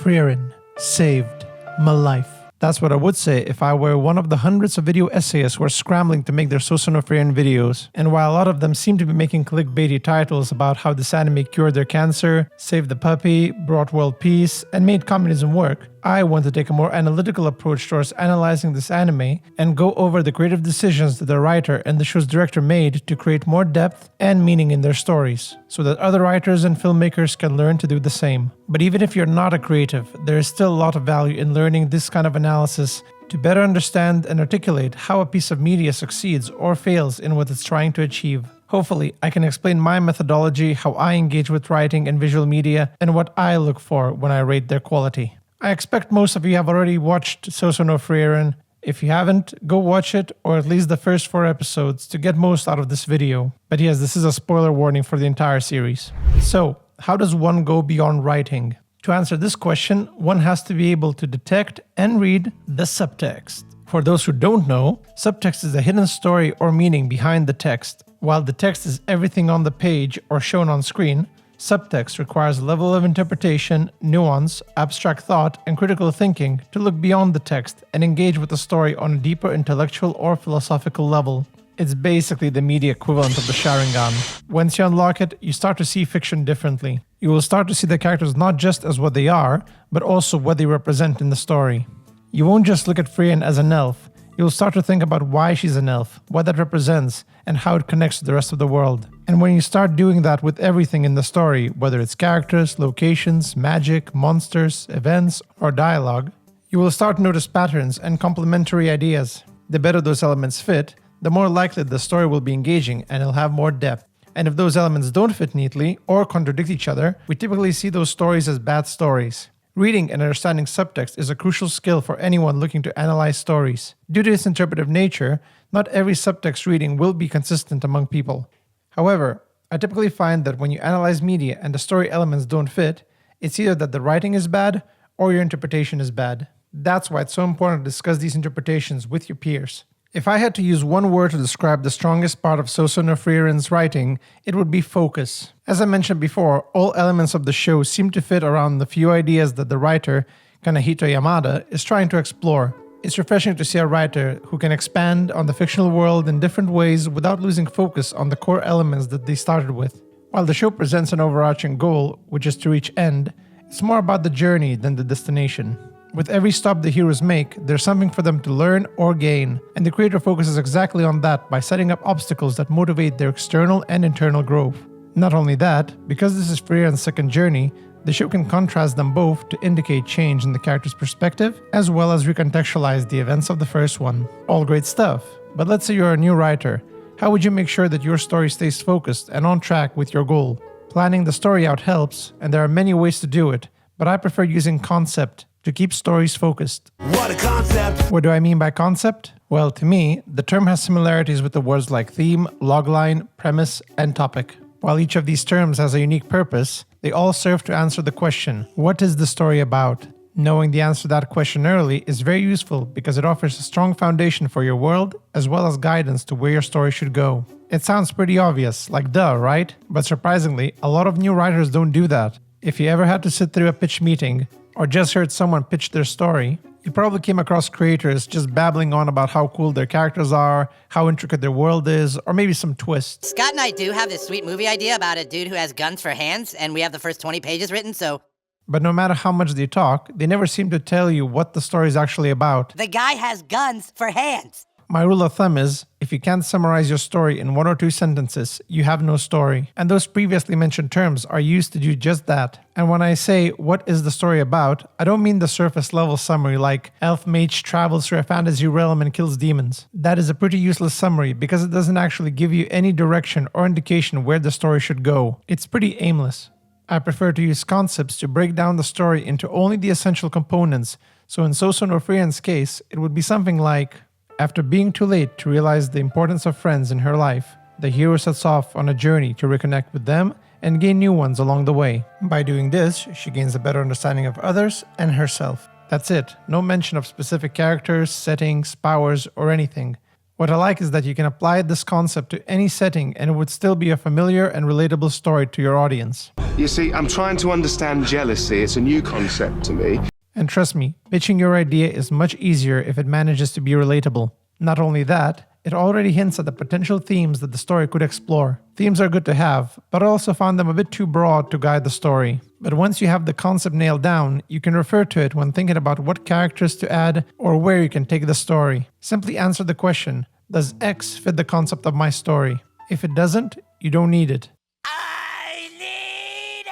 Frieren saved my life. That's what I would say if I were one of the hundreds of video essayists who are scrambling to make their Sou Sou No Frieren videos. And while a lot of them seem to be making clickbaity titles about how this anime cured their cancer, saved the puppy, brought world peace, and made communism work, I want to take a more analytical approach towards analyzing this anime and go over the creative decisions that the writer and the show's director made to create more depth and meaning in their stories, so that other writers and filmmakers can learn to do the same. But even if you're not a creative, there is still a lot of value in learning this kind of analysis to better understand and articulate how a piece of media succeeds or fails in what it's trying to achieve. Hopefully, I can explain my methodology, how I engage with writing and visual media, and what I look for when I rate their quality. I expect most of you have already watched Sou Sou No Frieren. If you haven't, go watch it, or at least the first 4 episodes, to get most out of this video. But yes, this is a spoiler warning for the entire series. So, how does one go beyond writing? To answer this question, one has to be able to detect and read the subtext. For those who don't know, subtext is a hidden story or meaning behind the text. While the text is everything on the page or shown on screen, subtext requires a level of interpretation, nuance, abstract thought, and critical thinking to look beyond the text and engage with the story on a deeper intellectual or philosophical level. It's basically the media equivalent of the Sharingan. Once you unlock it, you start to see fiction differently. You will start to see the characters not just as what they are, but also what they represent in the story. You won't just look at Frieren as an elf. You'll start to think about why she's an elf, what that represents, and how it connects to the rest of the world. And when you start doing that with everything in the story, whether it's characters, locations, magic, monsters, events, or dialogue, you will start to notice patterns and complementary ideas. The better those elements fit, the more likely the story will be engaging and it'll have more depth. And if those elements don't fit neatly or contradict each other, we typically see those stories as bad stories. Reading and understanding subtext is a crucial skill for anyone looking to analyze stories. Due to its interpretive nature, not every subtext reading will be consistent among people. However, I typically find that when you analyze media and the story elements don't fit, it's either that the writing is bad or your interpretation is bad. That's why it's so important to discuss these interpretations with your peers. If I had to use one word to describe the strongest part of Sou Sou No Frieren's writing, it would be focus. As I mentioned before, all elements of the show seem to fit around the few ideas that the writer, Kanehito Yamada, is trying to explore. It's refreshing to see a writer who can expand on the fictional world in different ways without losing focus on the core elements that they started with. While the show presents an overarching goal, which is to reach end, it's more about the journey than the destination. With every stop the heroes make, there's something for them to learn or gain, and the creator focuses exactly on that by setting up obstacles that motivate their external and internal growth. Not only that, because this is Frieren's second journey, the show can contrast them both to indicate change in the character's perspective, as well as recontextualize the events of the first one. All great stuff, but let's say you're a new writer. How would you make sure that your story stays focused and on track with your goal? Planning the story out helps, and there are many ways to do it, but I prefer using concept to keep stories focused. What a concept! What do I mean by concept? Well, to me, the term has similarities with the words like theme, logline, premise, and topic. While each of these terms has a unique purpose, they all serve to answer the question, what is the story about? Knowing the answer to that question early is very useful because it offers a strong foundation for your world, as well as guidance to where your story should go. It sounds pretty obvious, like duh, right? But surprisingly, a lot of new writers don't do that. If you ever had to sit through a pitch meeting, or just heard someone pitch their story, you probably came across creators just babbling on about how cool their characters are, how intricate their world is, or maybe some twists. Scott and I do have this sweet movie idea about a dude who has guns for hands, and we have the first 20 pages written, so... But no matter how much they talk, they never seem to tell you what the story is actually about. The guy has guns for hands! My rule of thumb is, if you can't summarize your story in 1 or 2 sentences, you have no story. And those previously mentioned terms are used to do just that. And when I say, what is the story about, I don't mean the surface level summary like, elf mage travels through a fantasy realm and kills demons. That is a pretty useless summary because it doesn't actually give you any direction or indication where the story should go. It's pretty aimless. I prefer to use concepts to break down the story into only the essential components. So in Sou Sou No Frieren's case, it would be something like, after being too late to realize the importance of friends in her life, the hero sets off on a journey to reconnect with them and gain new ones along the way. By doing this, she gains a better understanding of others and herself. That's it. No mention of specific characters, settings, powers, or anything. What I like is that you can apply this concept to any setting and it would still be a familiar and relatable story to your audience. You see, I'm trying to understand jealousy. It's a new concept to me. And trust me, pitching your idea is much easier if it manages to be relatable. Not only that, it already hints at the potential themes that the story could explore. Themes are good to have, but I also found them a bit too broad to guide the story. But once you have the concept nailed down, you can refer to it when thinking about what characters to add or where you can take the story. Simply answer the question, does X fit the concept of my story? If it doesn't, you don't need it. I need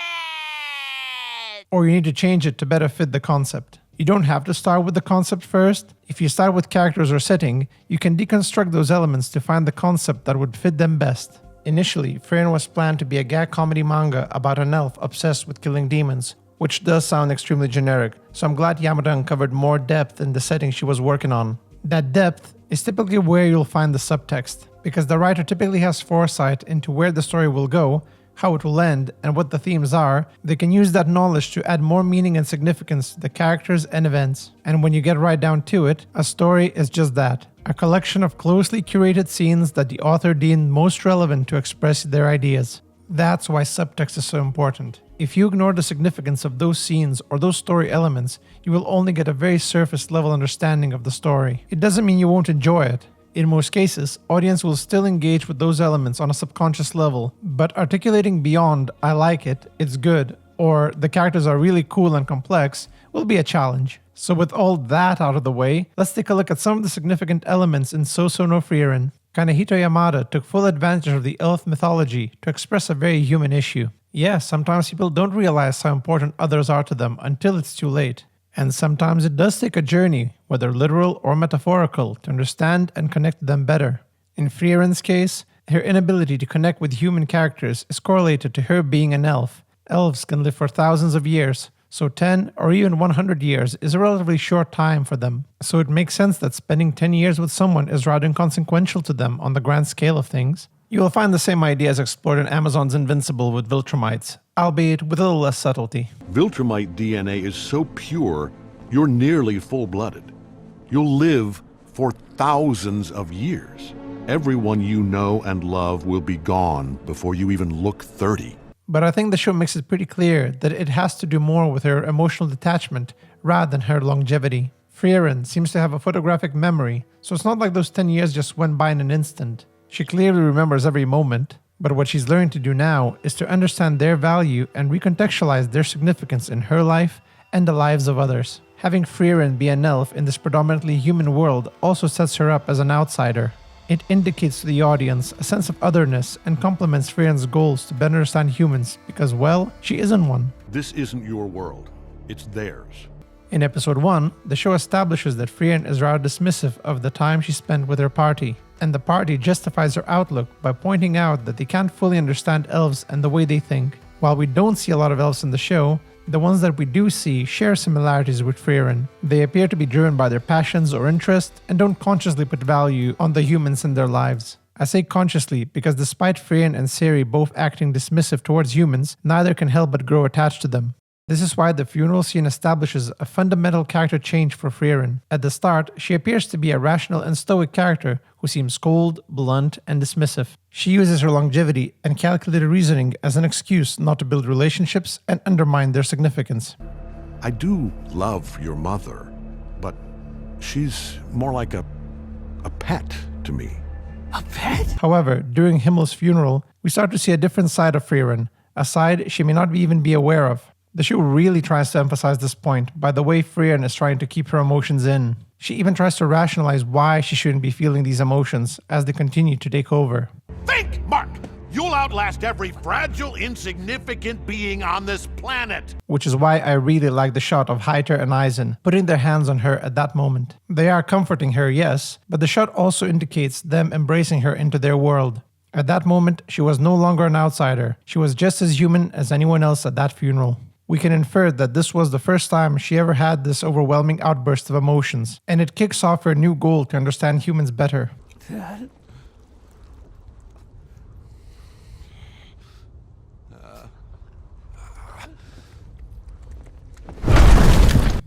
it! Or you need to change it to better fit the concept. You don't have to start with the concept first. If you start with characters or setting, you can deconstruct those elements to find the concept that would fit them best. Initially, Frieren was planned to be a gag comedy manga about an elf obsessed with killing demons, which does sound extremely generic, so I'm glad Yamada uncovered more depth in the setting she was working on. That depth is typically where you'll find the subtext, because the writer typically has foresight into where the story will go, how it will end, and what the themes are. They can use that knowledge to add more meaning and significance to the characters and events. And when you get right down to it, a story is just that. A collection of closely curated scenes that the author deemed most relevant to express their ideas. That's why subtext is so important. If you ignore the significance of those scenes or those story elements, you will only get a very surface level understanding of the story. It doesn't mean you won't enjoy it. In most cases, audience will still engage with those elements on a subconscious level, but articulating beyond "I like it, it's good," or "the characters are really cool and complex" will be a challenge. So with all that out of the way, let's take a look at some of the significant elements in Sou Sou No Frieren. Kanehito Yamada took full advantage of the elf mythology to express a very human issue. Yes, sometimes people don't realize how important others are to them until it's too late. And sometimes it does take a journey, whether literal or metaphorical, to understand and connect to them better. In Frieren's case, her inability to connect with human characters is correlated to her being an elf. Elves can live for thousands of years, so 10 or even 100 years is a relatively short time for them. So it makes sense that spending 10 years with someone is rather inconsequential to them on the grand scale of things. You will find the same ideas explored in Amazon's Invincible with Viltrumites, albeit with a little less subtlety. Viltrumite DNA is so pure, you're nearly full-blooded. You'll live for thousands of years. Everyone you know and love will be gone before you even look 30. But I think the show makes it pretty clear that it has to do more with her emotional detachment rather than her longevity. Frieren seems to have a photographic memory, so it's not like those 10 years just went by in an instant. She clearly remembers every moment, but what she's learned to do now is to understand their value and recontextualize their significance in her life and the lives of others. Having Frieren be an elf in this predominantly human world also sets her up as an outsider. It indicates to the audience a sense of otherness and complements Frieren's goals to better understand humans because, well, she isn't one. This isn't your world. It's theirs. In episode 1, the show establishes that Frieren is rather dismissive of the time she spent with her party, and the party justifies her outlook by pointing out that they can't fully understand elves and the way they think. While we don't see a lot of elves in the show, the ones that we do see share similarities with Frieren. They appear to be driven by their passions or interests and don't consciously put value on the humans in their lives. I say consciously because despite Frieren and Seri both acting dismissive towards humans, neither can help but grow attached to them. This is why the funeral scene establishes a fundamental character change for Frieren. At the start, she appears to be a rational and stoic character who seems cold, blunt, and dismissive. She uses her longevity and calculated reasoning as an excuse not to build relationships and undermine their significance. I do love your mother, but she's more like a pet to me. A pet? However, during Himmel's funeral, we start to see a different side of Frieren, a side she may not even be aware of. The show really tries to emphasize this point by the way Frieren is trying to keep her emotions in. She even tries to rationalize why she shouldn't be feeling these emotions as they continue to take over. Think, Mark! You'll outlast every fragile, insignificant being on this planet! Which is why I really like the shot of Heiter and Eisen putting their hands on her at that moment. They are comforting her, yes, but the shot also indicates them embracing her into their world. At that moment, she was no longer an outsider. She was just as human as anyone else at that funeral. We can infer that this was the first time she ever had this overwhelming outburst of emotions, and it kicks off her new goal to understand humans better. Dad?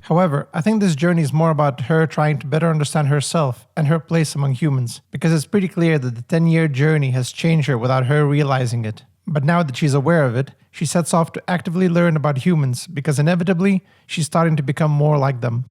However, I think this journey is more about her trying to better understand herself and her place among humans, because it's pretty clear that the 10-year journey has changed her without her realizing it. But now that she's aware of it, she sets off to actively learn about humans, because inevitably, she's starting to become more like them.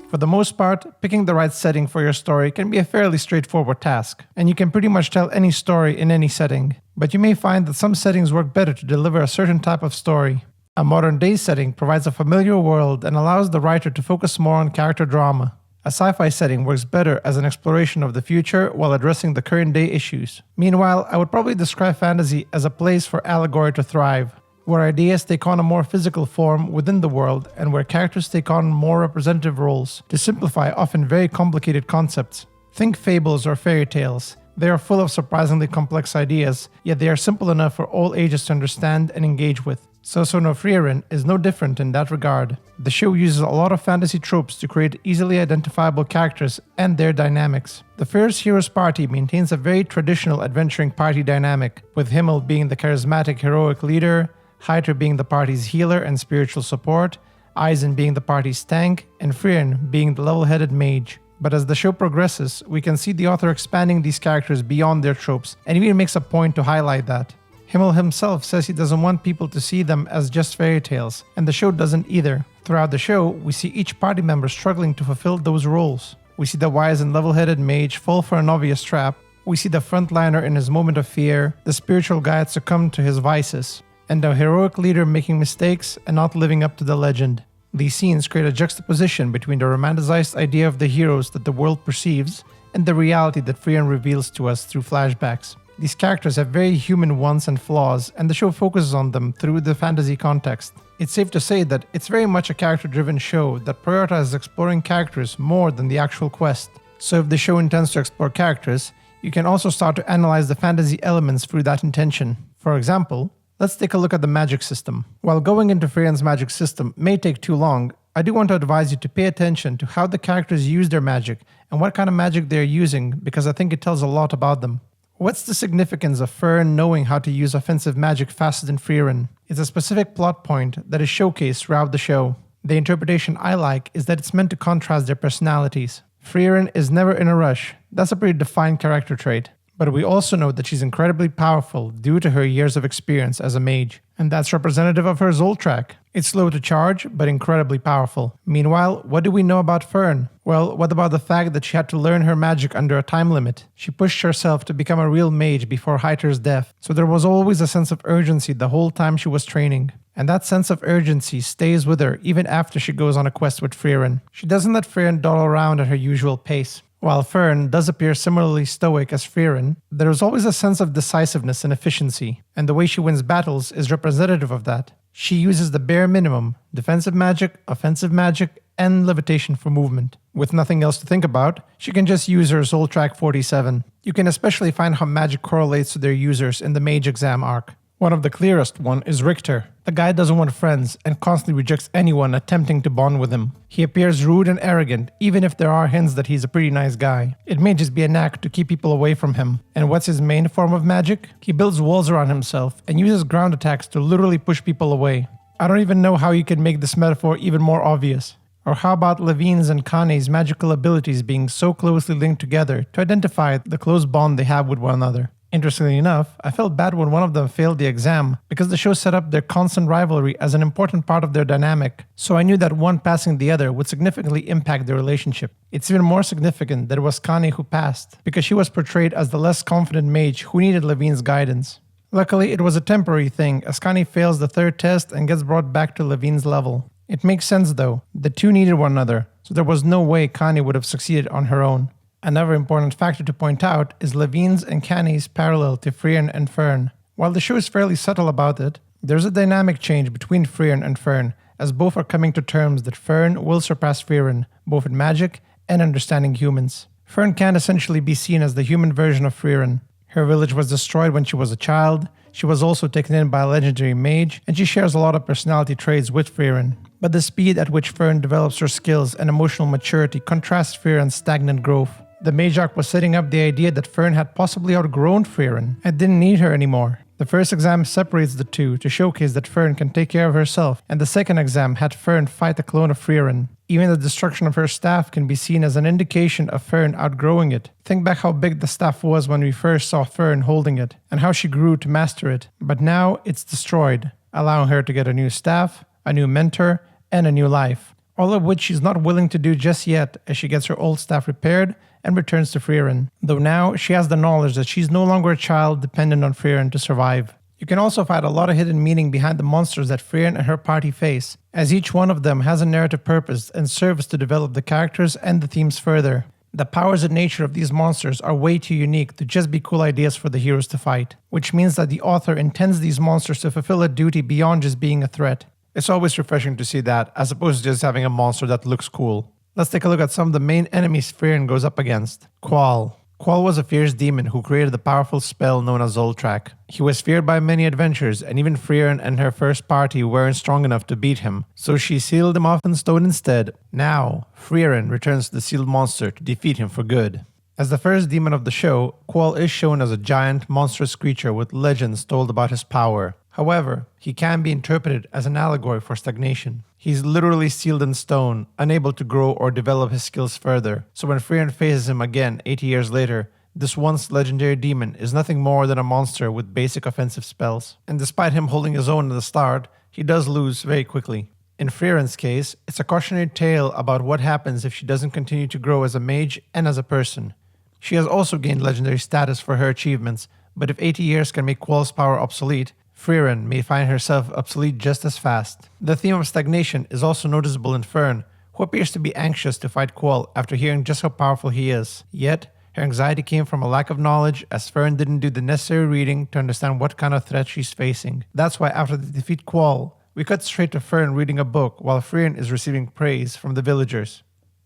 For the most part, picking the right setting for your story can be a fairly straightforward task, and you can pretty much tell any story in any setting. But you may find that some settings work better to deliver a certain type of story. A modern-day setting provides a familiar world and allows the writer to focus more on character drama. A sci-fi setting works better as an exploration of the future while addressing the current-day issues. Meanwhile, I would probably describe fantasy as a place for allegory to thrive, where ideas take on a more physical form within the world and where characters take on more representative roles to simplify often very complicated concepts. Think fables or fairy tales. They are full of surprisingly complex ideas, yet they are simple enough for all ages to understand and engage with. Sou Sou No Frieren is no different in that regard. The show uses a lot of fantasy tropes to create easily identifiable characters and their dynamics. The first hero's party maintains a very traditional adventuring party dynamic, with Himmel being the charismatic heroic leader, Heiter being the party's healer and spiritual support, Eisen being the party's tank, and Frieren being the level-headed mage. But as the show progresses, we can see the author expanding these characters beyond their tropes, and even makes a point to highlight that. Himmel himself says he doesn't want people to see them as just fairy tales, and the show doesn't either. Throughout the show, we see each party member struggling to fulfill those roles. We see the wise and level-headed mage fall for an obvious trap, we see the frontliner in his moment of fear, the spiritual guide succumb to his vices, and a heroic leader making mistakes and not living up to the legend. These scenes create a juxtaposition between the romanticized idea of the heroes that the world perceives and the reality that Frieren reveals to us through flashbacks. These characters have very human wants and flaws, and the show focuses on them through the fantasy context. It's safe to say that it's very much a character-driven show that prioritizes exploring characters more than the actual quest. So if the show intends to explore characters, you can also start to analyze the fantasy elements through that intention. For example, let's take a look at the magic system. While going into Frieren's magic system may take too long, I do want to advise you to pay attention to how the characters use their magic and what kind of magic they're using, because I think it tells a lot about them. What's the significance of Frieren knowing how to use offensive magic faster than Frieren? It's a specific plot point that is showcased throughout the show. The interpretation I like is that it's meant to contrast their personalities. Frieren is never in a rush. That's a pretty defined character trait. But we also know that she's incredibly powerful due to her years of experience as a mage, and that's representative of her Zoltrak. It's slow to charge, but incredibly powerful. Meanwhile, what do we know about Fern? Well, what about the fact that she had to learn her magic under a time limit? She pushed herself to become a real mage before Heiter's death, so there was always a sense of urgency the whole time she was training. And that sense of urgency stays with her even after she goes on a quest with Frieren. She doesn't let Frieren dawdle around at her usual pace. While Fern does appear similarly stoic as Frieren, there is always a sense of decisiveness and efficiency, and the way she wins battles is representative of that. She uses the bare minimum: defensive magic, offensive magic, and levitation for movement. With nothing else to think about, she can just use her Zoltrak 47. You can especially find how magic correlates to their users in the mage exam arc. One of the clearest one is Richter. The guy doesn't want friends and constantly rejects anyone attempting to bond with him. He appears rude and arrogant, even if there are hints that he's a pretty nice guy. It may just be a knack to keep people away from him. And what's his main form of magic? He builds walls around himself and uses ground attacks to literally push people away. I don't even know how you can make this metaphor even more obvious. Or how about Levine's and Kane's magical abilities being so closely linked together to identify the close bond they have with one another? Interestingly enough, I felt bad when one of them failed the exam because the show set up their constant rivalry as an important part of their dynamic, so I knew that one passing the other would significantly impact their relationship. It's even more significant that it was Kane who passed, because she was portrayed as the less confident mage who needed Levine's guidance. Luckily, it was a temporary thing, as Kane fails the third test and gets brought back to Levine's level. It makes sense though, the two needed one another, so there was no way Kane would have succeeded on her own. Another important factor to point out is Levine's and Kane's parallel to Frieren and Fern. While the show is fairly subtle about it, there's a dynamic change between Frieren and Fern, as both are coming to terms that Fern will surpass Frieren, both in magic and understanding humans. Fern can essentially be seen as the human version of Frieren. Her village was destroyed when she was a child, she was also taken in by a legendary mage, and she shares a lot of personality traits with Frieren. But the speed at which Fern develops her skills and emotional maturity contrasts Frieren's stagnant growth. The mage arc was setting up the idea that Fern had possibly outgrown Frieren and didn't need her anymore. The first exam separates the two to showcase that Frieren can take care of herself, and the second exam had Frieren fight the clone of Frieren. Even the destruction of her staff can be seen as an indication of Frieren outgrowing it. Think back how big the staff was when we first saw Frieren holding it, and how she grew to master it. But now it's destroyed, allowing her to get a new staff, a new mentor, and a new life. All of which she's not willing to do just yet, as she gets her old staff repaired and returns to Frieren. Though now she has the knowledge that she's no longer a child dependent on Frieren to survive. You can also find a lot of hidden meaning behind the monsters that Frieren and her party face, as each one of them has a narrative purpose and serves to develop the characters and the themes further. The powers and nature of these monsters are way too unique to just be cool ideas for the heroes to fight, which means that the author intends these monsters to fulfill a duty beyond just being a threat. It's always refreshing to see that, as opposed to just having a monster that looks cool. Let's take a look at some of the main enemies Frieren goes up against. Qual. Qual was a fierce demon who created the powerful spell known as Zoltrak. He was feared by many adventurers, and even Frieren and her first party weren't strong enough to beat him, so she sealed him off in stone instead. Now, Frieren returns to the sealed monster to defeat him for good. As the first demon of the show, Qual is shown as a giant, monstrous creature with legends told about his power. However, he can be interpreted as an allegory for stagnation. He's literally sealed in stone, unable to grow or develop his skills further. So when Frieren faces him again 80 years later, this once legendary demon is nothing more than a monster with basic offensive spells. And despite him holding his own at the start, he does lose very quickly. In Frieren's case, it's a cautionary tale about what happens if she doesn't continue to grow as a mage and as a person. She has also gained legendary status for her achievements, but if 80 years can make Qual's power obsolete, Frieren may find herself obsolete just as fast. The theme of stagnation is also noticeable in Fern, who appears to be anxious to fight Qual after hearing just how powerful he is. Yet, her anxiety came from a lack of knowledge, as Fern didn't do the necessary reading to understand what kind of threat she's facing. That's why after they defeat Qual, we cut straight to Fern reading a book while Frieren is receiving praise from the villagers.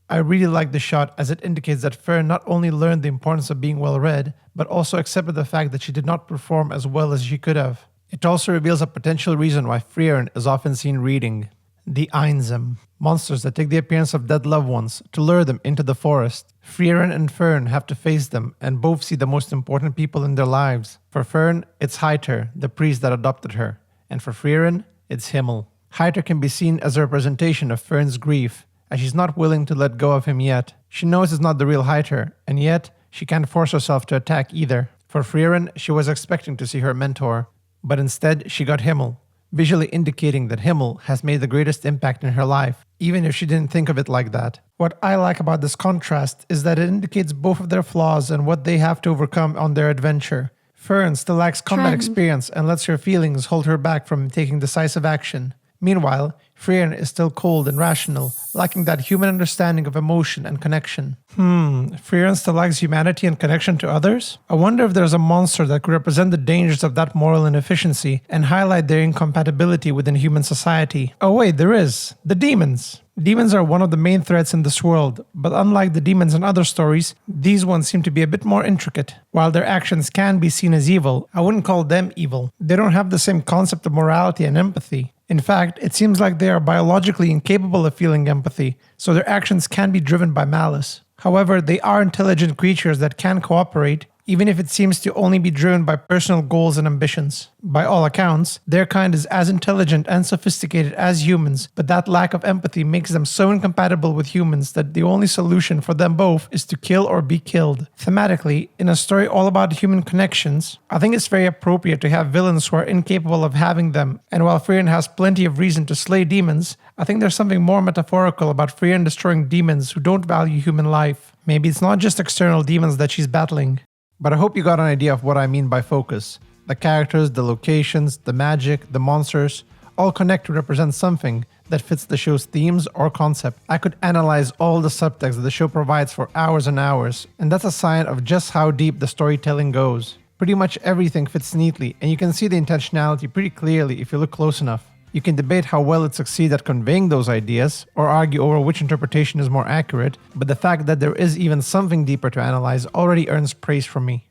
I really like the shot, as it indicates that Fern not only learned the importance of being well read, but also accepted the fact that she did not perform as well as she could have. It also reveals a potential reason why Frieren is often seen reading. The Einzem, monsters that take the appearance of dead loved ones to lure them into the forest. Frieren and Fern have to face them, and both see the most important people in their lives. For Fern, it's Heiter, the priest that adopted her, and for Frieren, it's Himmel. Heiter can be seen as a representation of Fern's grief, as she's not willing to let go of him yet. She knows it's not the real Heiter, and yet she can't force herself to attack either. For Frieren, she was expecting to see her mentor, but instead she got Himmel, visually indicating that Himmel has made the greatest impact in her life, even if she didn't think of it like that. What I like about this contrast is that it indicates both of their flaws and what they have to overcome on their adventure. Fern still lacks combat experience and lets her feelings hold her back from taking decisive action. Meanwhile, Frieren is still cold and rational, lacking that human understanding of emotion and connection. Frieren still lacks humanity and connection to others? I wonder if there's a monster that could represent the dangers of that moral inefficiency and highlight their incompatibility within human society. Oh wait, there is. The demons. Demons are one of the main threats in this world, but unlike the demons in other stories, these ones seem to be a bit more intricate. While their actions can be seen as evil, I wouldn't call them evil. They don't have the same concept of morality and empathy. In fact, it seems like they are biologically incapable of feeling empathy, so their actions can be driven by malice. However, they are intelligent creatures that can cooperate, even if it seems to only be driven by personal goals and ambitions. By all accounts, their kind is as intelligent and sophisticated as humans, but that lack of empathy makes them so incompatible with humans that the only solution for them both is to kill or be killed. Thematically, in a story all about human connections, I think it's very appropriate to have villains who are incapable of having them, and while Frieren has plenty of reason to slay demons, I think there's something more metaphorical about Frieren destroying demons who don't value human life. Maybe it's not just external demons that she's battling. But I hope you got an idea of what I mean by focus. The characters, the locations, the magic, the monsters, all connect to represent something that fits the show's themes or concept. I could analyze all the subtext that the show provides for hours and hours, and that's a sign of just how deep the storytelling goes. Pretty much everything fits neatly, and you can see the intentionality pretty clearly if you look close enough. You can debate how well it succeeds at conveying those ideas, or argue over which interpretation is more accurate, but the fact that there is even something deeper to analyze already earns praise from me.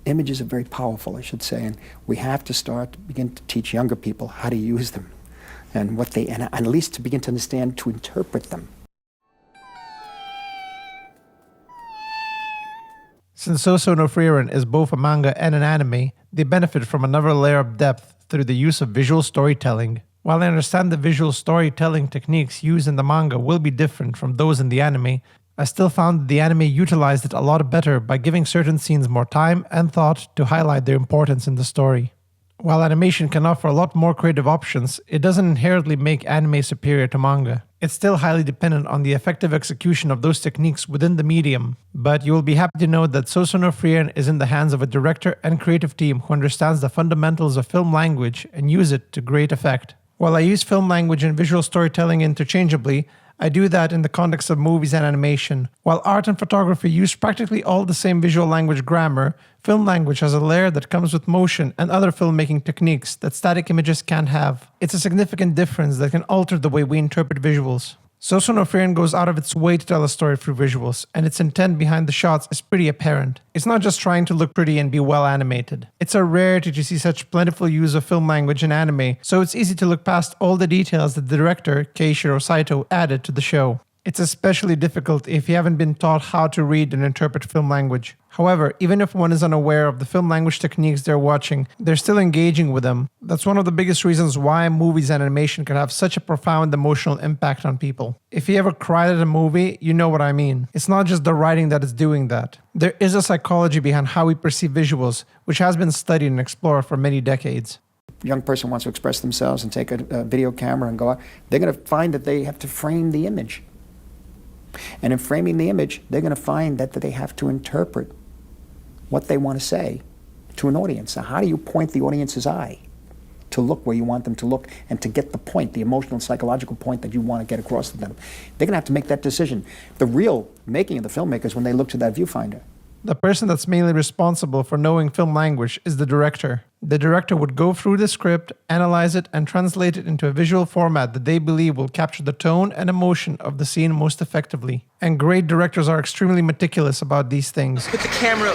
Images are very powerful, I should say, and we have to begin to teach younger people how to use them, and at least to begin to understand, to interpret them. Since Sou Sou No Frieren is both a manga and an anime, they benefit from another layer of depth through the use of visual storytelling. While I understand the visual storytelling techniques used in the manga will be different from those in the anime, I still found that the anime utilized it a lot better by giving certain scenes more time and thought to highlight their importance in the story. While animation can offer a lot more creative options, it doesn't inherently make anime superior to manga. It's still highly dependent on the effective execution of those techniques within the medium, but you will be happy to know that Sou Sou No Frieren is in the hands of a director and creative team who understands the fundamentals of film language and use it to great effect. While I use film language and visual storytelling interchangeably, I do that in the context of movies and animation. While art and photography use practically all the same visual language grammar, film language has a layer that comes with motion and other filmmaking techniques that static images can't have. It's a significant difference that can alter the way we interpret visuals. Sou Sou No Frieren goes out of its way to tell a story through visuals, and its intent behind the shots is pretty apparent. It's not just trying to look pretty and be well animated. It's a rarity to see such plentiful use of film language in anime, so it's easy to look past all the details that the director, Keishiro Saito, added to the show. It's especially difficult if you haven't been taught how to read and interpret film language. However, even if one is unaware of the film language techniques they're watching, they're still engaging with them. That's one of the biggest reasons why movies and animation can have such a profound emotional impact on people. If you ever cried at a movie, you know what I mean. It's not just the writing that is doing that. There is a psychology behind how we perceive visuals, which has been studied and explored for many decades. A young person wants to express themselves and take a video camera and go out, they're going to find that they have to frame the image. And in framing the image, they're going to find that they have to interpret what they want to say to an audience. So how do you point the audience's eye to look where you want them to look and to get the point, the emotional, psychological point that you want to get across to them? They're going to have to make that decision. The real making of the filmmaker is when they look to that viewfinder. The person that's mainly responsible for knowing film language is the director. The director would go through the script, analyze it, and translate it into a visual format that they believe will capture the tone and emotion of the scene most effectively. And great directors are extremely meticulous about these things. Put the camera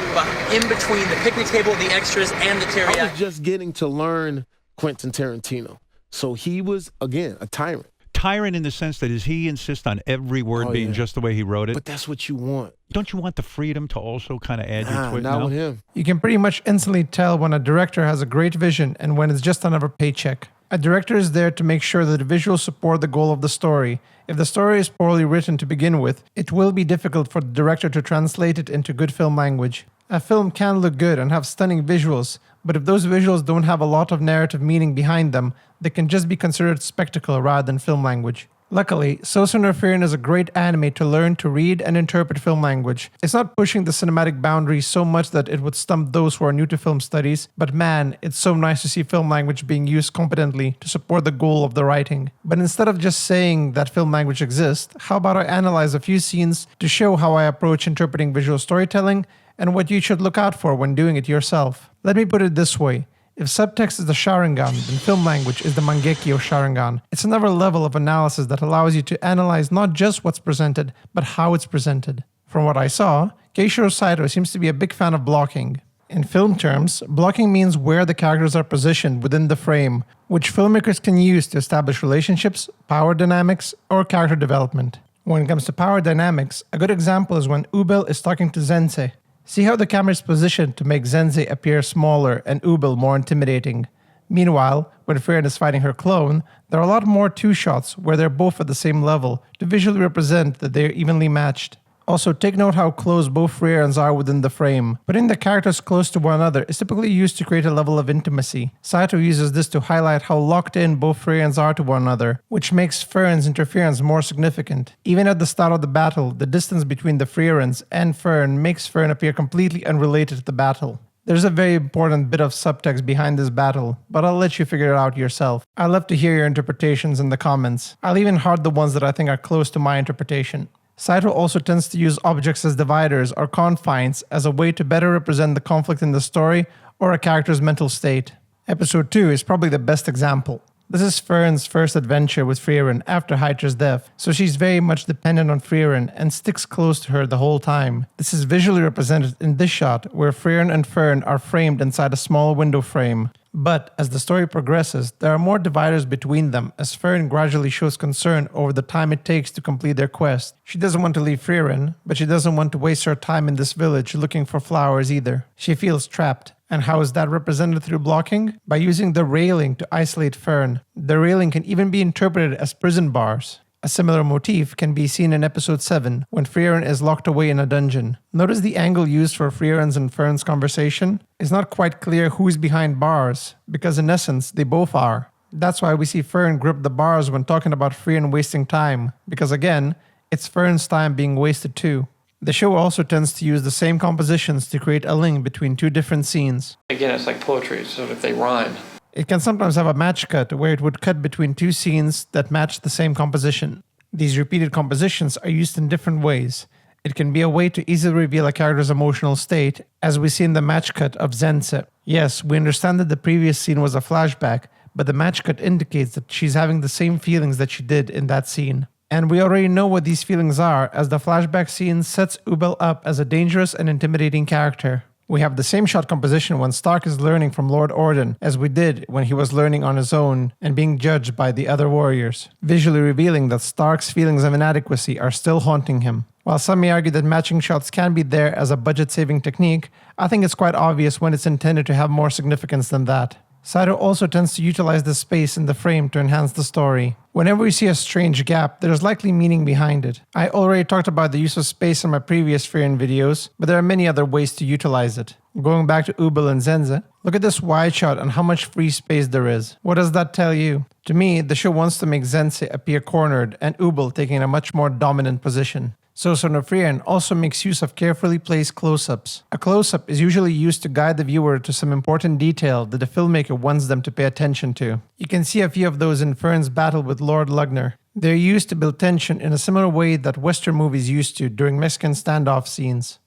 in between the picnic table, the extras, and the teriyaki. I was just getting to learn Quentin Tarantino. So he was, again, a tyrant. Tyrant in the sense that does he insist on every word being just the way he wrote it? But that's what you want. Don't you want the freedom to also kind of add your twist? Not with him. You can pretty much instantly tell when a director has a great vision and when it's just another paycheck. A director is there to make sure that the visuals support the goal of the story. If the story is poorly written to begin with, it will be difficult for the director to translate it into good film language. A film can look good and have stunning visuals, but if those visuals don't have a lot of narrative meaning behind them, they can just be considered spectacle rather than film language. Luckily, Sou Sou No Frieren is a great anime to learn to read and interpret film language. It's not pushing the cinematic boundaries so much that it would stump those who are new to film studies, but man, it's so nice to see film language being used competently to support the goal of the writing. But instead of just saying that film language exists, how about I analyze a few scenes to show how I approach interpreting visual storytelling and what you should look out for when doing it yourself. Let me put it this way. If subtext is the Sharingan, then film language is the Mangekyo Sharingan. It's another level of analysis that allows you to analyze not just what's presented, but how it's presented. From what I saw, Keishiro Saito seems to be a big fan of blocking. In film terms, blocking means where the characters are positioned within the frame, which filmmakers can use to establish relationships, power dynamics, or character development. When it comes to power dynamics, a good example is when Ubel is talking to Zensei. See how the camera is positioned to make Zensei appear smaller and Ubel more intimidating. Meanwhile, when Frieren is fighting her clone, there are a lot more two-shots where they're both at the same level to visually represent that they're evenly matched. Also, take note how close both Frierens are within the frame. Putting the characters close to one another is typically used to create a level of intimacy. Saito uses this to highlight how locked in both Frierens are to one another, which makes Frieren's interference more significant. Even at the start of the battle, the distance between the Frierens and Frieren makes Frieren appear completely unrelated to the battle. There's a very important bit of subtext behind this battle, but I'll let you figure it out yourself. I'd love to hear your interpretations in the comments. I'll even heart the ones that I think are close to my interpretation. Saito also tends to use objects as dividers or confines as a way to better represent the conflict in the story or a character's mental state. Episode 2 is probably the best example. This is Frieren's first adventure with Frieren after Hydra's death, so she's very much dependent on Frieren and sticks close to her the whole time. This is visually represented in this shot where Frieren and Frieren are framed inside a small window frame. But as the story progresses, there are more dividers between them as Frieren gradually shows concern over the time it takes to complete their quest. She doesn't want to leave Frieren, but she doesn't want to waste her time in this village looking for flowers either. She feels trapped. And how is that represented through blocking? By using the railing to isolate Fern. The railing can even be interpreted as prison bars. A similar motif can be seen in episode 7 when Frieren is locked away in a dungeon. Notice the angle used for Frieren's and Fern's conversation? It's not quite clear who's behind bars, because in essence, they both are. That's why we see Fern grip the bars when talking about Frieren wasting time, because again, it's Fern's time being wasted too. The show also tends to use the same compositions to create a link between two different scenes. Again, it's like poetry, so if they rhyme. It can sometimes have a match cut where it would cut between two scenes that match the same composition. These repeated compositions are used in different ways. It can be a way to easily reveal a character's emotional state, as we see in the match cut of Zense. Yes, we understand that the previous scene was a flashback, but the match cut indicates that she's having the same feelings that she did in that scene. And we already know what these feelings are, as the flashback scene sets Ubel up as a dangerous and intimidating character. We have the same shot composition when Stark is learning from Lord Orden, as we did when he was learning on his own and being judged by the other warriors, visually revealing that Stark's feelings of inadequacy are still haunting him. While some may argue that matching shots can be there as a budget-saving technique, I think it's quite obvious when it's intended to have more significance than that. Saito also tends to utilize the space in the frame to enhance the story. Whenever we see a strange gap, there's likely meaning behind it. I already talked about the use of space in my previous Frieren videos, but there are many other ways to utilize it. Going back to Ubel and Zense, look at this wide shot and how much free space there is. What does that tell you? To me, the show wants to make Zense appear cornered and Ubel taking a much more dominant position. Sou Sou No Frieren also makes use of carefully placed close-ups. A close-up is usually used to guide the viewer to some important detail that the filmmaker wants them to pay attention to. You can see a few of those in Fern's battle with Lord Lugner. They're used to build tension in a similar way that Western movies used to during Mexican standoff scenes.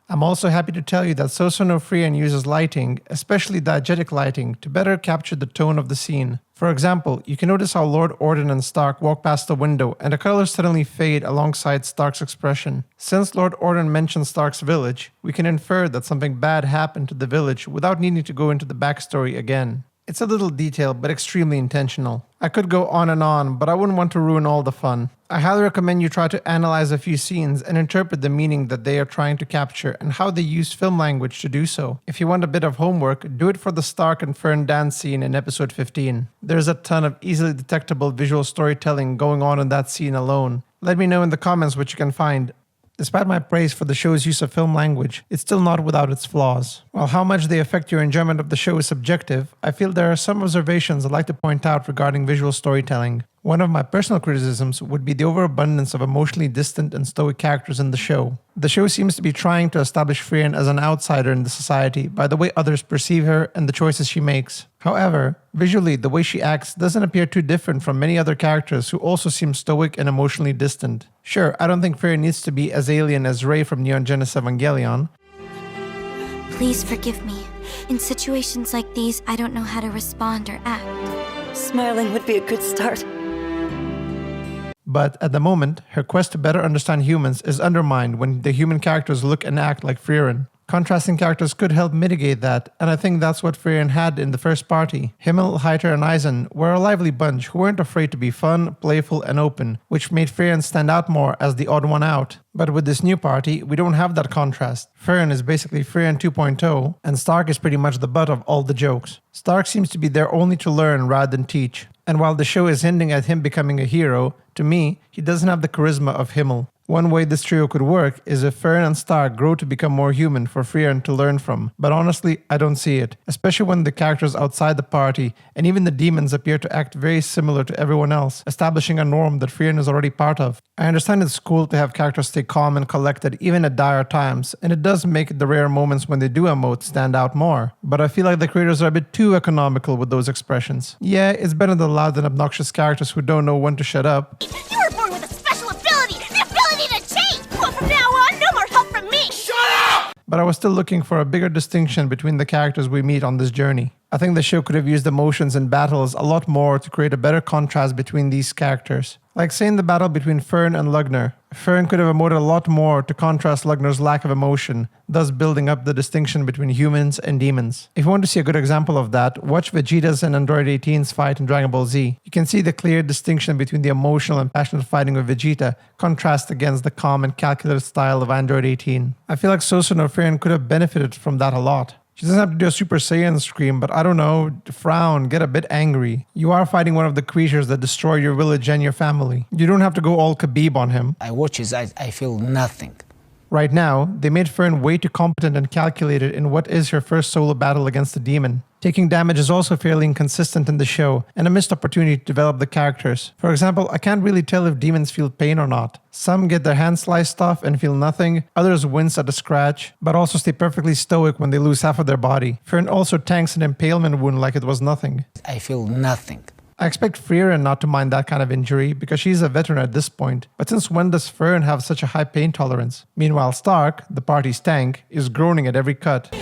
I'm also happy to tell you that Sou Sou No Frieren uses lighting, especially diegetic lighting, to better capture the tone of the scene. For example, you can notice how Lord Orden and Stark walk past the window and the colors suddenly fade alongside Stark's expression. Since Lord Orden mentions Stark's village, we can infer that something bad happened to the village without needing to go into the backstory again. It's a little detail, but extremely intentional. I could go on, but I wouldn't want to ruin all the fun. I highly recommend you try to analyze a few scenes and interpret the meaning that they are trying to capture and how they use film language to do so. If you want a bit of homework, do it for the Stark and Fern dance scene in episode 15. There's a ton of easily detectable visual storytelling going on in that scene alone. Let me know in the comments what you can find. Despite my praise for the show's use of film language, it's still not without its flaws. While how much they affect your enjoyment of the show is subjective, I feel there are some observations I'd like to point out regarding visual storytelling. One of my personal criticisms would be the overabundance of emotionally distant and stoic characters in the show. The show seems to be trying to establish Frieren as an outsider in the society by the way others perceive her and the choices she makes. However, visually, the way she acts doesn't appear too different from many other characters who also seem stoic and emotionally distant. Sure, I don't think Frieren needs to be as alien as Rey from Neon Genesis Evangelion. Please forgive me. In situations like these, I don't know how to respond or act. Smiling would be a good start. But at the moment, her quest to better understand humans is undermined when the human characters look and act like Frieren. Contrasting characters could help mitigate that, and I think that's what Frieren had in the first party. Himmel, Heiter, and Eisen were a lively bunch who weren't afraid to be fun, playful, and open, which made Frieren stand out more as the odd one out. But with this new party, we don't have that contrast. Frieren is basically Frieren 2.0, and Stark is pretty much the butt of all the jokes. Stark seems to be there only to learn rather than teach. And while the show is hinting at him becoming a hero, to me, he doesn't have the charisma of Himmel. One way this trio could work is if Fern and Stark grow to become more human for Frieren to learn from. But honestly, I don't see it. Especially when the characters outside the party and even the demons appear to act very similar to everyone else, establishing a norm that Frieren is already part of. I understand it's cool to have characters stay calm and collected even at dire times, and it does make the rare moments when they do emote stand out more. But I feel like the creators are a bit too economical with those expressions. Yeah, it's better than loud and obnoxious characters who don't know when to shut up. You were born with a special ability! The ability to change! Well, from now on, no more help from me! Shut up! But I was still looking for a bigger distinction between the characters we meet on this journey. I think the show could have used emotions in battles a lot more to create a better contrast between these characters. Like say in the battle between Fern and Lugner, Fern could have emoted a lot more to contrast Lugner's lack of emotion, thus building up the distinction between humans and demons. If you want to see a good example of that, watch Vegeta's and Android 18's fight in Dragon Ball Z. You can see the clear distinction between the emotional and passionate fighting of Vegeta contrast against the calm and calculated style of Android 18. I feel like Sou Sou No Frieren could have benefited from that a lot. She doesn't have to do a Super Saiyan scream, but I don't know, frown, get a bit angry. You are fighting one of the creatures that destroy your village and your family. You don't have to go all Khabib on him. I watch his eyes, I feel nothing. Right now, they made Fern way too competent and calculated in what is her first solo battle against a demon. Taking damage is also fairly inconsistent in the show, and a missed opportunity to develop the characters. For example, I can't really tell if demons feel pain or not. Some get their hands sliced off and feel nothing, others wince at a scratch, but also stay perfectly stoic when they lose half of their body. Fern also tanks an impalement wound like it was nothing. I feel nothing. I expect Frieren not to mind that kind of injury because she's a veteran at this point, but since when does Fern have such a high pain tolerance? Meanwhile, Stark, the party's tank, is groaning at every cut.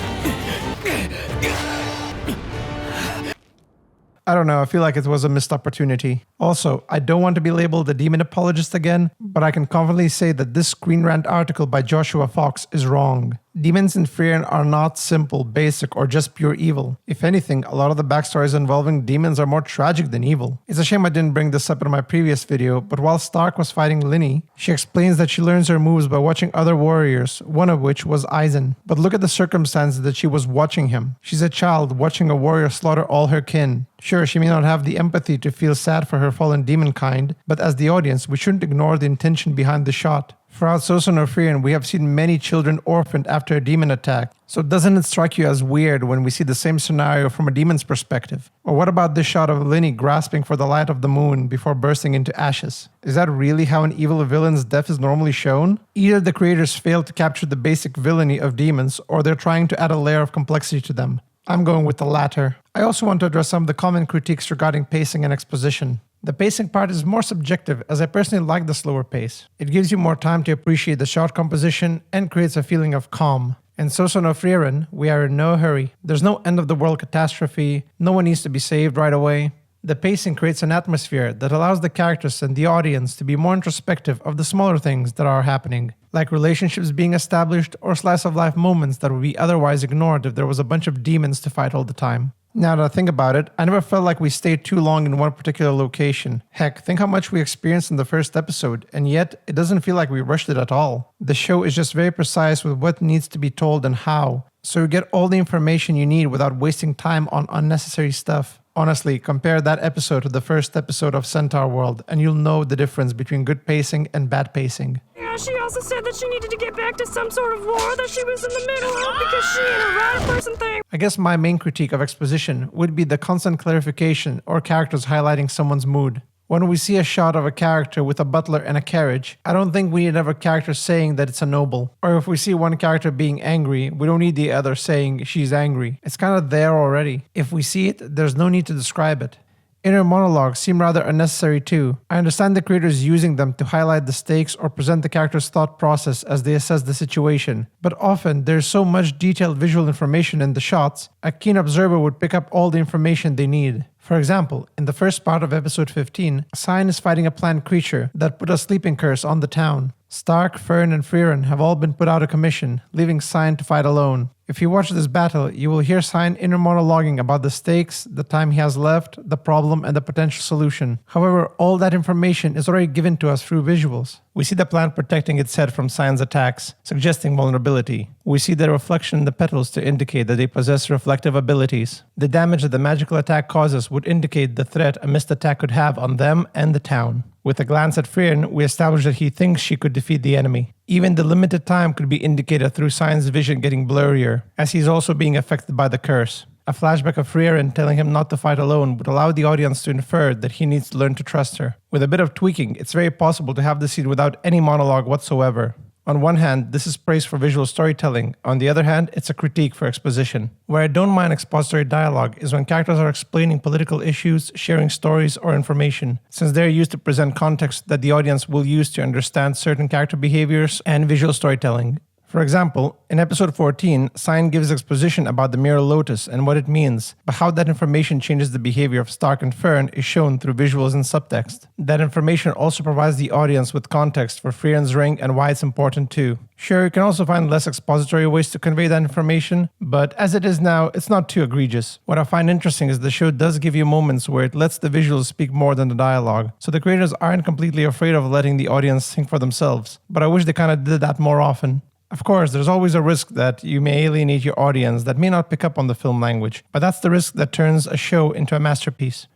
I don't know, I feel like it was a missed opportunity. Also, I don't want to be labeled a demon apologist again, but I can confidently say that this Screen Rant article by Joshua Fox is wrong. Demons in Frieren are not simple, basic, or just pure evil. If anything, a lot of the backstories involving demons are more tragic than evil. It's a shame I didn't bring this up in my previous video, but while Stark was fighting Linny, she explains that she learns her moves by watching other warriors, one of which was Aizen. But look at the circumstances that she was watching him. She's a child watching a warrior slaughter all her kin. Sure, she may not have the empathy to feel sad for her fallen demon kind, but as the audience, we shouldn't ignore the intention behind the shot. Throughout Sou Sou No Frieren, we have seen many children orphaned after a demon attack. So doesn't it strike you as weird when we see the same scenario from a demon's perspective? Or what about this shot of Linny grasping for the light of the moon before bursting into ashes? Is that really how an evil villain's death is normally shown? Either the creators failed to capture the basic villainy of demons, or they're trying to add a layer of complexity to them. I'm going with the latter. I also want to address some of the common critiques regarding pacing and exposition. The pacing part is more subjective, as I personally like the slower pace. It gives you more time to appreciate the shot composition and creates a feeling of calm. In Sou Sou No Frieren, we are in no hurry. There's no end-of-the-world catastrophe, no one needs to be saved right away. The pacing creates an atmosphere that allows the characters and the audience to be more introspective of the smaller things that are happening, like relationships being established or slice-of-life moments that would be otherwise ignored if there was a bunch of demons to fight all the time. Now that I think about it, I never felt like we stayed too long in one particular location. Heck, think how much we experienced in the first episode, and yet it doesn't feel like we rushed it at all. The show is just very precise with what needs to be told and how, so you get all the information you need without wasting time on unnecessary stuff. Honestly, compare that episode to the first episode of Centaur World, and you'll know the difference between good pacing and bad pacing. Yeah, she also said that she needed to get back to some sort of war that she was in the middle of because she and her right person thing. I guess my main critique of exposition would be the constant clarification or characters highlighting someone's mood. When we see a shot of a character with a butler and a carriage, I don't think we need another character saying that it's a noble. Or if we see one character being angry, we don't need the other saying she's angry. It's kind of there already. If we see it, there's no need to describe it. Inner monologues seem rather unnecessary too. I understand the creators using them to highlight the stakes or present the character's thought process as they assess the situation, but often there's so much detailed visual information in the shots, a keen observer would pick up all the information they need. For example, in the first part of episode 15, Cyan is fighting a plant creature that put a sleeping curse on the town. Stark, Fern, and Frieren have all been put out of commission, leaving Cyan to fight alone. If you watch this battle, you will hear Cyan inner monologuing about the stakes, the time he has left, the problem, and the potential solution. However, all that information is already given to us through visuals. We see the plant protecting its head from Cyan's attacks, suggesting vulnerability. We see the reflection in the petals to indicate that they possess reflective abilities. The damage that the magical attack causes would indicate the threat a missed attack could have on them and the town. With a glance at Frieren, we establish that he thinks she could defeat the enemy. Even the limited time could be indicated through Cyan's vision getting blurrier, as he's also being affected by the curse. A flashback of Frieren telling him not to fight alone would allow the audience to infer that he needs to learn to trust her. With a bit of tweaking, it's very possible to have the scene without any monologue whatsoever. On one hand, this is praise for visual storytelling. On the other hand, it's a critique for exposition. Where I don't mind expository dialogue is when characters are explaining political issues, sharing stories, or information, since they're used to present context that the audience will use to understand certain character behaviors and visual storytelling. For example, in episode 14, Cyan gives exposition about the Mirror Lotus and what it means, but how that information changes the behavior of Stark and Fern is shown through visuals and subtext. That information also provides the audience with context for Frieren's ring and why it's important too. Sure, you can also find less expository ways to convey that information, but as it is now, it's not too egregious. What I find interesting is the show does give you moments where it lets the visuals speak more than the dialogue, so the creators aren't completely afraid of letting the audience think for themselves, but I wish they kind of did that more often. Of course, there's always a risk that you may alienate your audience that may not pick up on the film language, but that's the risk that turns a show into a masterpiece.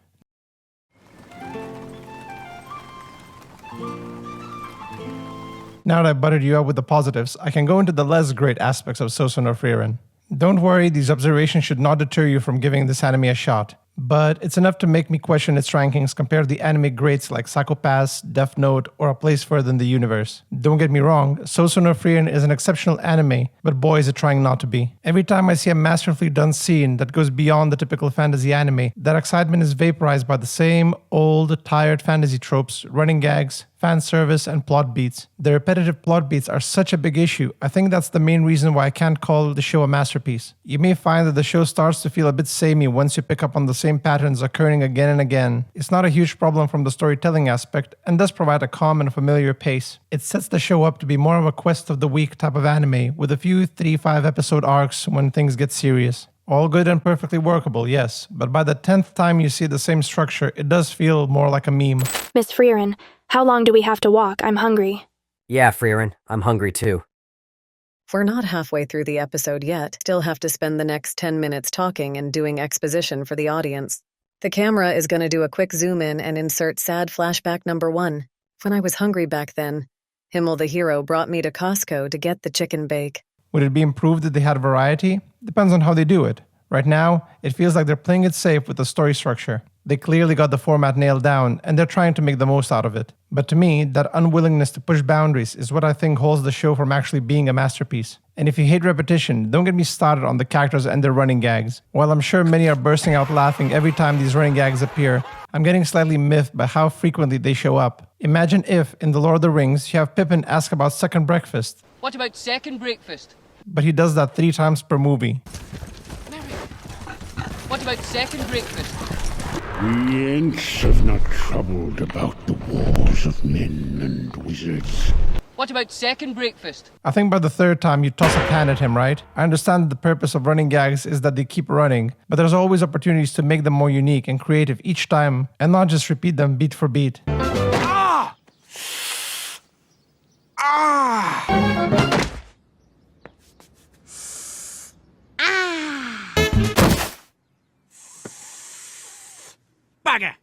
Now that I've buttered you up with the positives, I can go into the less great aspects of Sou Sou No Frieren. Don't worry, these observations should not deter you from giving this anime a shot. But it's enough to make me question its rankings compared to the anime greats like Psycho-Pass, Death Note, or A Place Further in the Universe. Don't get me wrong, Sou Sou No Frieren is an exceptional anime, but boy is it trying not to be. Every time I see a masterfully done scene that goes beyond the typical fantasy anime, that excitement is vaporized by the same old, tired fantasy tropes, running gags, fan service, and plot beats. The repetitive plot beats are such a big issue. I think that's the main reason why I can't call the show a masterpiece. You may find that the show starts to feel a bit samey once you pick up on the same patterns occurring again and again. It's not a huge problem from the storytelling aspect, and does provide a calm and familiar pace. It sets the show up to be more of a quest of the week type of anime, with a few 3-5 episode arcs when things get serious. All good and perfectly workable, yes, but by the 10th time you see the same structure, it does feel more like a meme. Miss Frieren, how long do we have to walk? I'm hungry. Yeah, Frieren, I'm hungry too. We're not halfway through the episode yet. Still have to spend the next 10 minutes talking and doing exposition for the audience. The camera is going to do a quick zoom in and insert sad flashback number 1. When I was hungry back then, Himmel the hero brought me to Costco to get the chicken bake. Would it be improved if they had variety? Depends on how they do it. Right now, it feels like they're playing it safe with the story structure. They clearly got the format nailed down, and they're trying to make the most out of it. But to me, that unwillingness to push boundaries is what I think holds the show from actually being a masterpiece. And if you hate repetition, don't get me started on the characters and their running gags. While I'm sure many are bursting out laughing every time these running gags appear, I'm getting slightly miffed by how frequently they show up. Imagine if, in The Lord of the Rings, you have Pippin ask about second breakfast. What about second breakfast? But he does that 3 times per movie. What about second breakfast? The Ents have not troubled about the wars of men and wizards. What about second breakfast? I think by the 3rd time you toss a can at him, right? I understand that the purpose of running gags is that they keep running, but there's always opportunities to make them more unique and creative each time, and not just repeat them beat for beat. Ah! Ah! Bugger!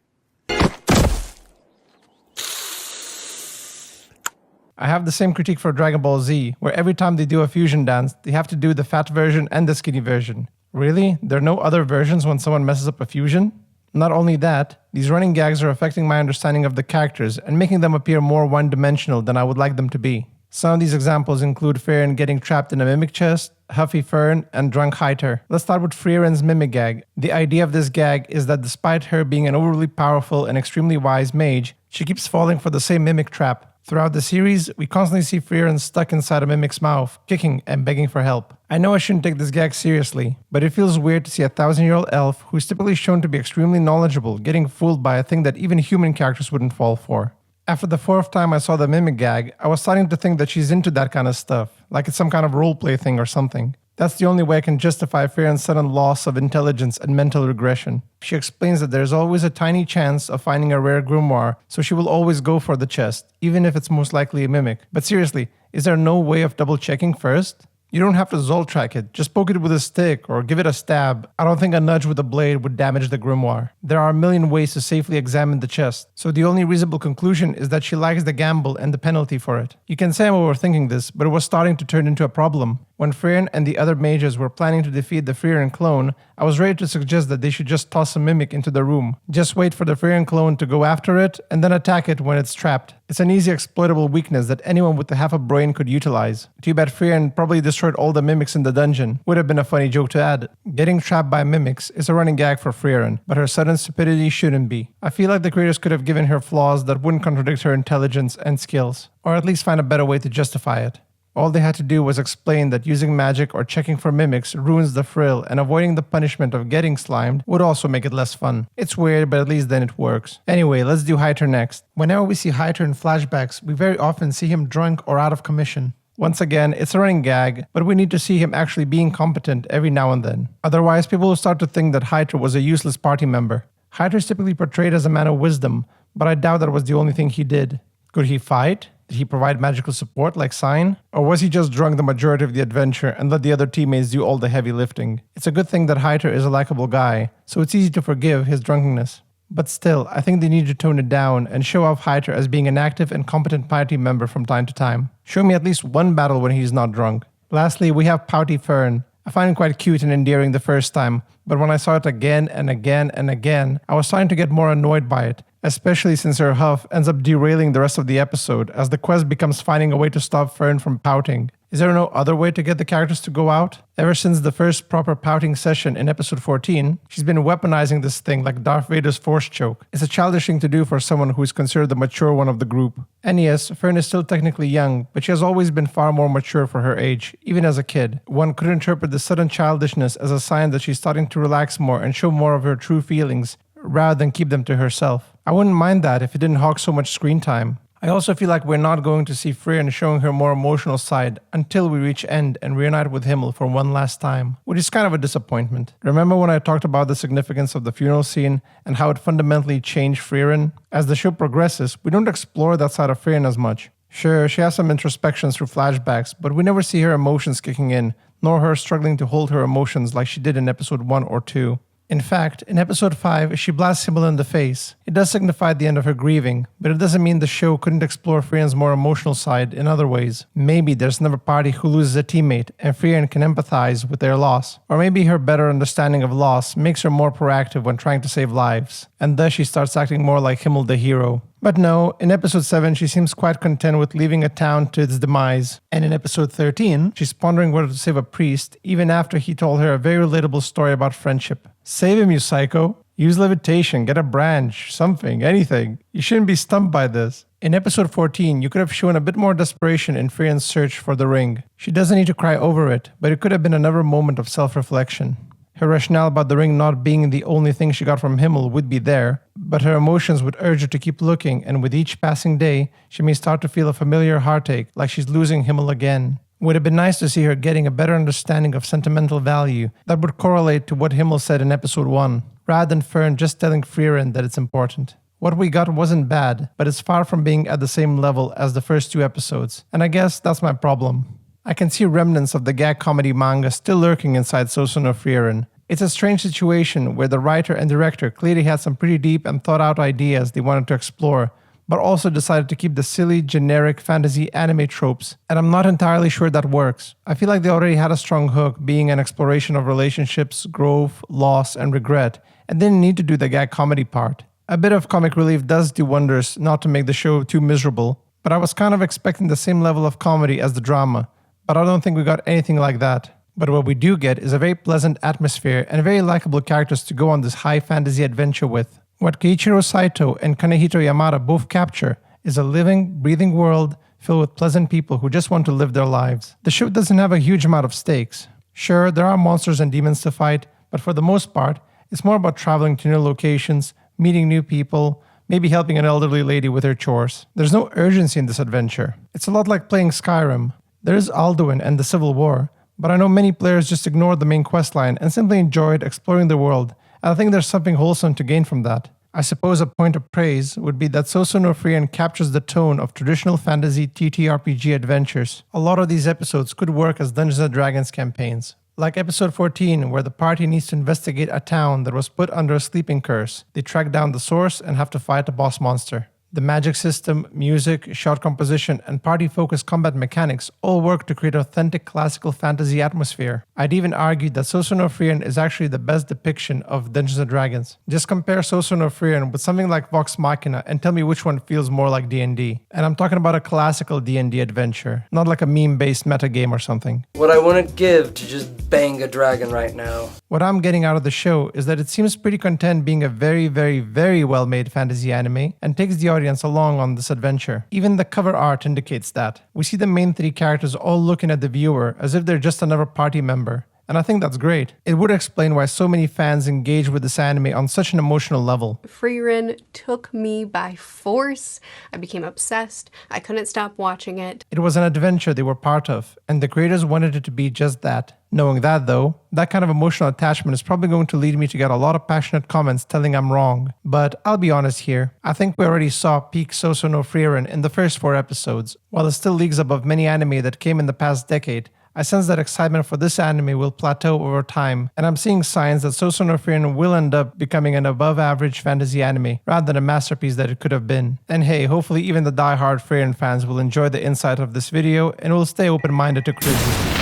I have the same critique for Dragon Ball Z, where every time they do a fusion dance, they have to do the fat version and the skinny version. Really? There are no other versions when someone messes up a fusion? Not only that, these running gags are affecting my understanding of the characters and making them appear more one-dimensional than I would like them to be. Some of these examples include Frieren getting trapped in a mimic chest, Huffy Fern, and Drunk Heiter. Let's start with Frieren's mimic gag. The idea of this gag is that despite her being an overly powerful and extremely wise mage, she keeps falling for the same mimic trap. Throughout the series, we constantly see Frieren stuck inside a mimic's mouth, kicking and begging for help. I know I shouldn't take this gag seriously, but it feels weird to see a 1,000-year-old elf, who's typically shown to be extremely knowledgeable, getting fooled by a thing that even human characters wouldn't fall for. After the 4th time I saw the mimic gag, I was starting to think that she's into that kind of stuff, like it's some kind of roleplay thing or something. That's the only way I can justify Frieren's sudden loss of intelligence and mental regression. She explains that there's always a tiny chance of finding a rare grimoire, so she will always go for the chest, even if it's most likely a mimic. But seriously, is there no way of double-checking first? You don't have to Zoltrack it, just poke it with a stick or give it a stab. I don't think a nudge with a blade would damage the grimoire. There are a million ways to safely examine the chest, so the only reasonable conclusion is that she likes the gamble and the penalty for it. You can say I'm overthinking this, but it was starting to turn into a problem. When Frieren and the other mages were planning to defeat the Frieren clone, I was ready to suggest that they should just toss a mimic into the room. Just wait for the Frieren clone to go after it, and then attack it when it's trapped. It's an easy exploitable weakness that anyone with half a brain could utilize. Too bad Frieren probably destroyed all the mimics in the dungeon. Would have been a funny joke to add. Getting trapped by mimics is a running gag for Frieren, but her sudden stupidity shouldn't be. I feel like the creators could have given her flaws that wouldn't contradict her intelligence and skills, or at least find a better way to justify it. All they had to do was explain that using magic or checking for mimics ruins the thrill, and avoiding the punishment of getting slimed would also make it less fun. It's weird, but at least then it works. Anyway, let's do Hyter next. Whenever we see Hyter in flashbacks, we very often see him drunk or out of commission. Once again, it's a running gag, but we need to see him actually being competent every now and then. Otherwise, people will start to think that Hyter was a useless party member. Hyter is typically portrayed as a man of wisdom, but I doubt that was the only thing he did. Could he fight? Did he provide magical support like Sign? Or was he just drunk the majority of the adventure and let the other teammates do all the heavy lifting? It's a good thing that Hyter is a likable guy, so it's easy to forgive his drunkenness. But still, I think they need to tone it down and show off Hyter as being an active and competent party member from time to time. Show me at least one battle when he's not drunk. Lastly, we have Pouty Fern. I find it quite cute and endearing the first time, but when I saw it again and again and again, I was starting to get more annoyed by it, especially since her huff ends up derailing the rest of the episode as the quest becomes finding a way to stop Fern from pouting. Is there no other way to get the characters to go out? Ever since the first proper pouting session in episode 14, she's been weaponizing this thing like Darth Vader's force choke. It's a childish thing to do for someone who is considered the mature one of the group. And yes, Fern is still technically young, but she has always been far more mature for her age, even as a kid. One could interpret this sudden childishness as a sign that she's starting to relax more and show more of her true feelings, rather than keep them to herself. I wouldn't mind that if it didn't hog so much screen time. I also feel like we're not going to see Frieren showing her more emotional side until we reach End and reunite with Himmel for one last time, which is kind of a disappointment. Remember when I talked about the significance of the funeral scene and how it fundamentally changed Frieren? As the show progresses, we don't explore that side of Frieren as much. Sure, she has some introspections through flashbacks, but we never see her emotions kicking in, nor her struggling to hold her emotions like she did in episode 1 or 2. In fact, in episode 5, she blasts Himmel in the face. It does signify the end of her grieving, but it doesn't mean the show couldn't explore Frieren's more emotional side in other ways. Maybe there's another party who loses a teammate, and Frieren can empathize with their loss. Or maybe her better understanding of loss makes her more proactive when trying to save lives, and thus she starts acting more like Himmel the hero. But no, in episode 7, she seems quite content with leaving a town to its demise. And in episode 13, she's pondering whether to save a priest, even after he told her a very relatable story about friendship. Save him, you psycho. Use levitation, get a branch, something, anything. You shouldn't be stumped by this. In episode 14, you could have shown a bit more desperation in Frieren's search for the ring. She doesn't need to cry over it, but it could have been another moment of self-reflection. Her rationale about the ring not being the only thing she got from Himmel would be there, but her emotions would urge her to keep looking, and with each passing day, she may start to feel a familiar heartache, like she's losing Himmel again. Would have been nice to see her getting a better understanding of sentimental value that would correlate to what Himmel said in episode 1, rather than Fern just telling Frieren that it's important. What we got wasn't bad, but it's far from being at the same level as the first 2 episodes, and I guess that's my problem. I can see remnants of the gag comedy manga still lurking inside Sou Sou No Frieren. It's a strange situation where the writer and director clearly had some pretty deep and thought out ideas they wanted to explore, but also decided to keep the silly, generic fantasy anime tropes, and I'm not entirely sure that works. I feel like they already had a strong hook, being an exploration of relationships, growth, loss, and regret, and didn't need to do the gag comedy part. A bit of comic relief does do wonders not to make the show too miserable, but I was kind of expecting the same level of comedy as the drama, but I don't think we got anything like that. But what we do get is a very pleasant atmosphere and very likable characters to go on this high fantasy adventure with. What Keiichiro Saito and Kanehito Yamada both capture is a living, breathing world filled with pleasant people who just want to live their lives. The show doesn't have a huge amount of stakes. Sure, there are monsters and demons to fight, but for the most part, it's more about traveling to new locations, meeting new people, maybe helping an elderly lady with her chores. There's no urgency in this adventure. It's a lot like playing Skyrim. There is Alduin and the Civil War, but I know many players just ignored the main questline and simply enjoyed exploring the world, and I think there's something wholesome to gain from that. I suppose a point of praise would be that Sou Sou No Frieren captures the tone of traditional fantasy TTRPG adventures. A lot of these episodes could work as Dungeons & Dragons campaigns. Like episode 14, where the party needs to investigate a town that was put under a sleeping curse. They track down the source and have to fight a boss monster. The magic system, music, shot composition, and party-focused combat mechanics all work to create an authentic classical fantasy atmosphere. I'd even argue that Sou Sou No Frieren is actually the best depiction of Dungeons & Dragons. Just compare Sou Sou No Frieren with something like Vox Machina and tell me which one feels more like D&D. And I'm talking about a classical D&D adventure, not like a meme-based metagame or something. What I wouldn't give to just bang a dragon right now. What I'm getting out of the show is that it seems pretty content being a very, very, very well-made fantasy anime and takes the audience audience along on this adventure. Even the cover art indicates that. We see the main three characters all looking at the viewer as if they're just another party member. And I think that's great. It would explain why so many fans engage with this anime on such an emotional level. Frieren took me by force. I became obsessed. I couldn't stop watching it. It was an adventure they were part of, and the creators wanted it to be just that. Knowing that though, that kind of emotional attachment is probably going to lead me to get a lot of passionate comments telling I'm wrong. But I'll be honest here, I think we already saw peak Sou Sou No Frieren in the first 4 episodes. While it still leagues above many anime that came in the past decade, I sense that excitement for this anime will plateau over time, and I'm seeing signs that Sou Sou No Frieren will end up becoming an above-average fantasy anime, rather than a masterpiece that it could have been. And hey, hopefully even the die-hard Frieren fans will enjoy the insight of this video and will stay open-minded to criticism.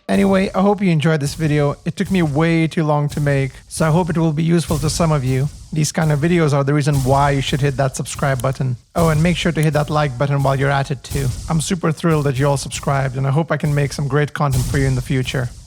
Anyway, I hope you enjoyed this video. It took me way too long to make, so I hope it will be useful to some of you. These kind of videos are the reason why you should hit that subscribe button. Oh, and make sure to hit that like button while you're at it too. I'm super thrilled that you all subscribed, and I hope I can make some great content for you in the future.